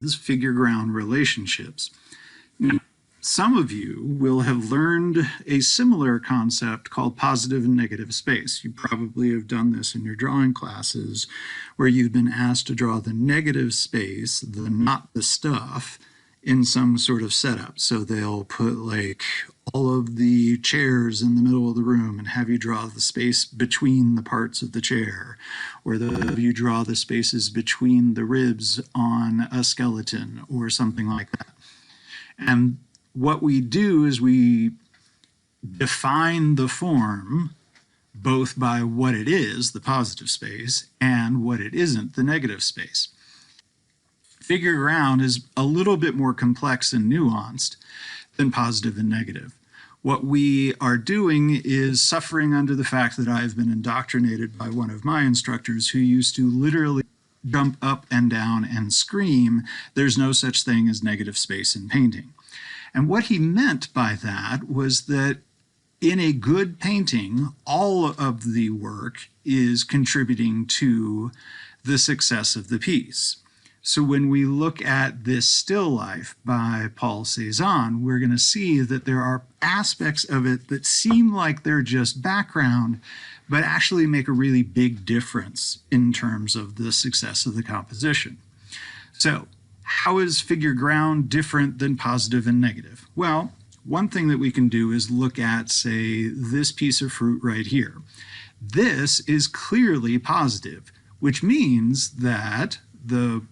is figure ground relationships. Now, some of you will have learned a similar concept called positive and negative space. You probably have done this in your drawing classes where you've been asked to draw the negative space, the not the stuff, in some sort of setup. So they'll put like all of the chairs in the middle of the room and have you draw the space between the parts of the chair, or you draw the spaces between the ribs on a skeleton or something like that. And what we do is we define the form both by what it is, the positive space, and what it isn't, the negative space. Figure ground is a little bit more complex and nuanced than positive and negative. What we are doing is suffering under the fact that I've been indoctrinated by one of my instructors who used to literally jump up and down and scream, "There's no such thing as negative space in painting." And what he meant by that was that in a good painting, all of the work is contributing to the success of the piece. So when we look at this still life by Paul Cezanne, we're going to see that there are aspects of it that seem like they're just background, but actually make a really big difference in terms of the success of the composition. So how is figure ground different than positive and negative? Well, one thing that we can do is look at, say, this piece of fruit right here. This is clearly positive, which means that the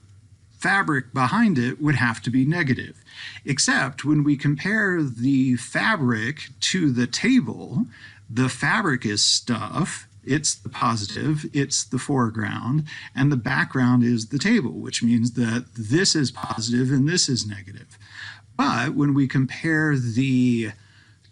fabric behind it would have to be negative. Except when we compare the fabric to the table, the fabric is stuff, it's the positive, it's the foreground, and the background is the table, which means that this is positive and this is negative. But when we compare the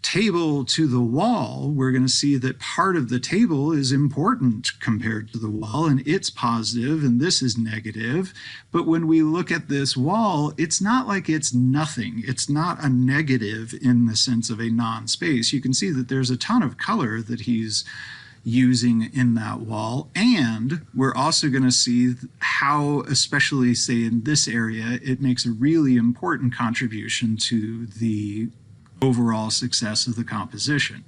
table to the wall, we're going to see that part of the table is important compared to the wall, and it's positive and this is negative. But when we look at this wall, it's not like it's nothing. It's not a negative in the sense of a non-space. You can see that there's a ton of color that he's using in that wall, and we're also going to see how, especially say in this area, it makes a really important contribution to the overall success of the composition.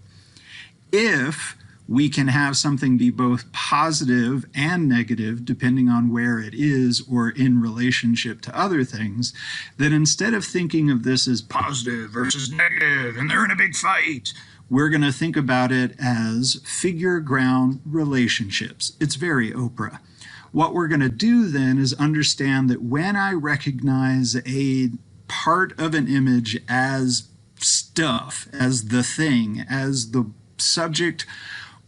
If we can have something be both positive and negative depending on where it is or in relationship to other things, then instead of thinking of this as positive versus negative and they're in a big fight, we're going to think about it as figure ground relationships. It's very Oprah. What we're going to do then is understand that when I recognize a part of an image as stuff, as the thing, as the subject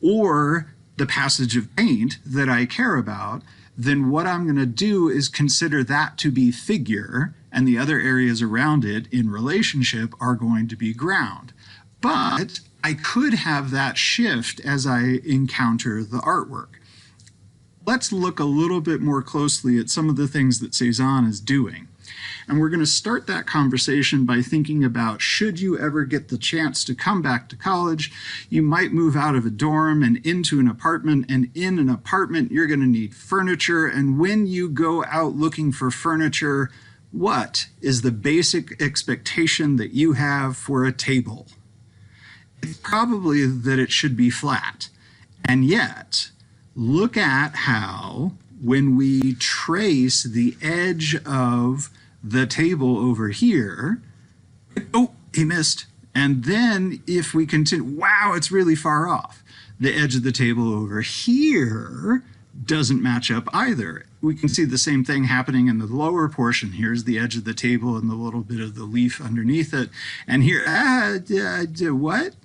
or the passage of paint that I care about, then what I'm going to do is consider that to be figure, and the other areas around it in relationship are going to be ground. But I could have that shift as I encounter the artwork. Let's look a little bit more closely at some of the things that Cezanne is doing. And we're going to start that conversation by thinking about, should you ever get the chance to come back to college, you might move out of a dorm and into an apartment, and in an apartment you're going to need furniture. And when you go out looking for furniture, what is the basic expectation that you have for a table? It's probably that it should be flat. And yet, look at how when we trace the edge of the table over here, oh, he missed. And then if we continue, wow, it's really far off. The edge of the table over here doesn't match up either. We can see the same thing happening in the lower portion. Here's the edge of the table and the little bit of the leaf underneath it. And here, what?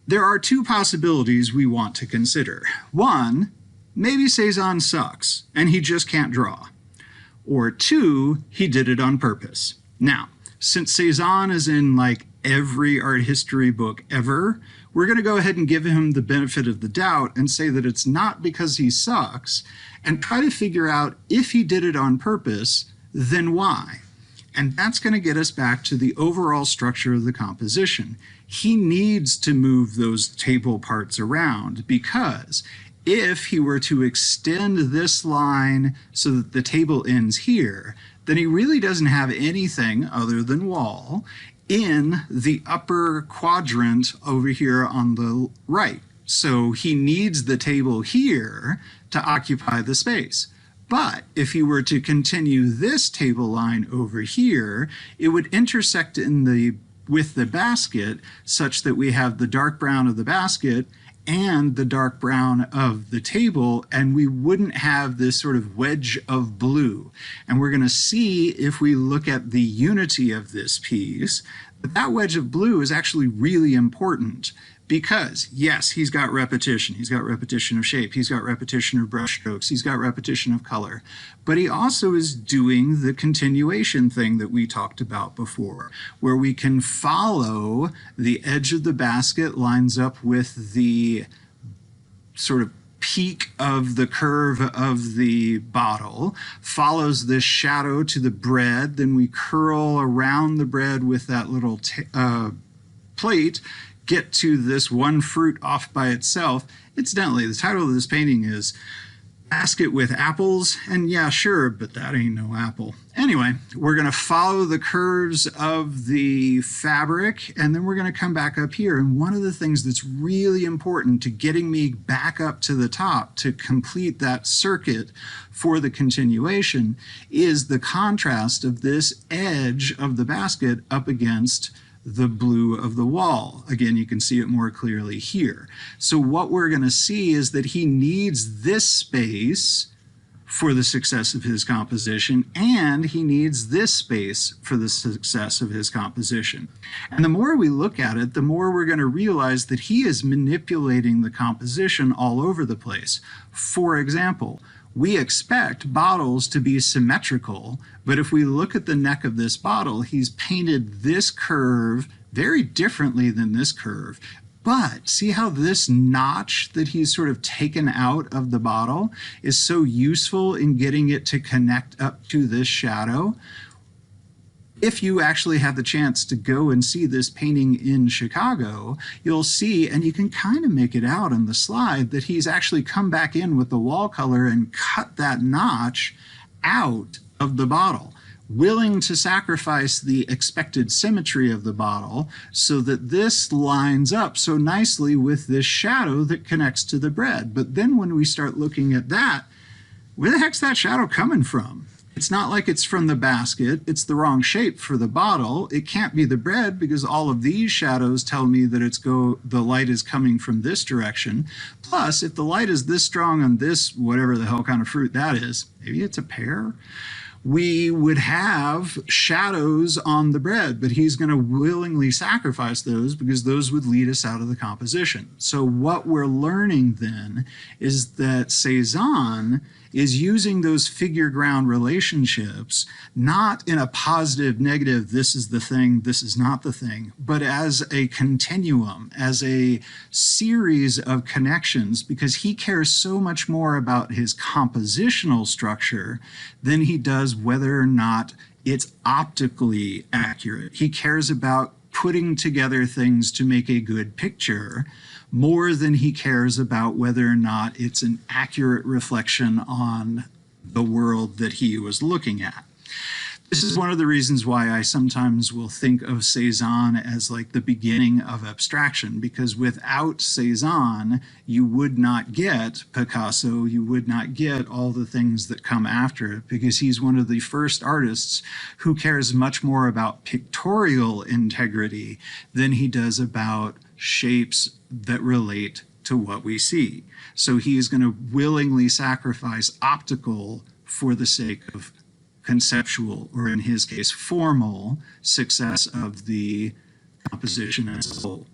There are two possibilities we want to consider. One, maybe Cezanne sucks and he just can't draw. Or two, he did it on purpose. Now, since Cezanne is in like every art history book ever, we're going to go ahead and give him the benefit of the doubt and say that it's not because he sucks, and try to figure out if he did it on purpose, then why? And that's going to get us back to the overall structure of the composition. He needs to move those table parts around because If he were to extend this line so that the table ends here, then he really doesn't have anything other than wall in the upper quadrant over here on the right. So he needs the table here to occupy the space. But if he were to continue this table line over here, it would intersect with the basket such that we have the dark brown of the basket and the dark brown of the table, and we wouldn't have this sort of wedge of blue. And we're going to see, if we look at the unity of this piece, that wedge of blue is actually really important. Because, yes, he's got repetition. He's got repetition of shape. He's got repetition of brush strokes. He's got repetition of color. But he also is doing the continuation thing that we talked about before, where we can follow the edge of the basket lines up with the sort of peak of the curve of the bottle, follows this shadow to the bread, then we curl around the bread with that little plate, get to this one fruit off by itself. Incidentally, the title of this painting is Basket with Apples, and yeah, sure, but that ain't no apple. Anyway, we're going to follow the curves of the fabric, and then we're going to come back up here. And one of the things that's really important to getting me back up to the top to complete that circuit for the continuation is the contrast of this edge of the basket up against the blue of the wall. Again, you can see it more clearly here. So what we're going to see is that he needs this space for the success of his composition, and he needs this space for the success of his composition. And the more we look at it, the more we're going to realize that he is manipulating the composition all over the place. For example, we expect bottles to be symmetrical, but if we look at the neck of this bottle, he's painted this curve very differently than this curve. But see how this notch that he's sort of taken out of the bottle is so useful in getting it to connect up to this shadow? If you actually have the chance to go and see this painting in Chicago, you'll see, and you can kind of make it out on the slide, that he's actually come back in with the wall color and cut that notch out of the bottle, willing to sacrifice the expected symmetry of the bottle so that this lines up so nicely with this shadow that connects to the bread. But then when we start looking at that, where the heck's that shadow coming from? It's not like it's from the basket. It's the wrong shape for the bottle. It can't be the bread because all of these shadows tell me that the light is coming from this direction. Plus, if the light is this strong on this, whatever the hell kind of fruit that is, maybe it's a pear, we would have shadows on the bread, but he's going to willingly sacrifice those because those would lead us out of the composition. So what we're learning then is that Cezanne is using those figure ground relationships not in a positive, negative, this is the thing, this is not the thing, but as a continuum, as a series of connections, because he cares so much more about his compositional structure than he does whether or not it's optically accurate. He cares about putting together things to make a good picture more than he cares about whether or not it's an accurate reflection on the world that he was looking at. This is one of the reasons why I sometimes will think of Cezanne as like the beginning of abstraction, because without Cezanne, you would not get Picasso, you would not get all the things that come after it, because he's one of the first artists who cares much more about pictorial integrity than he does about shapes that relate to what we see. So he is going to willingly sacrifice optical for the sake of conceptual, or in his case, formal success of the composition as a whole.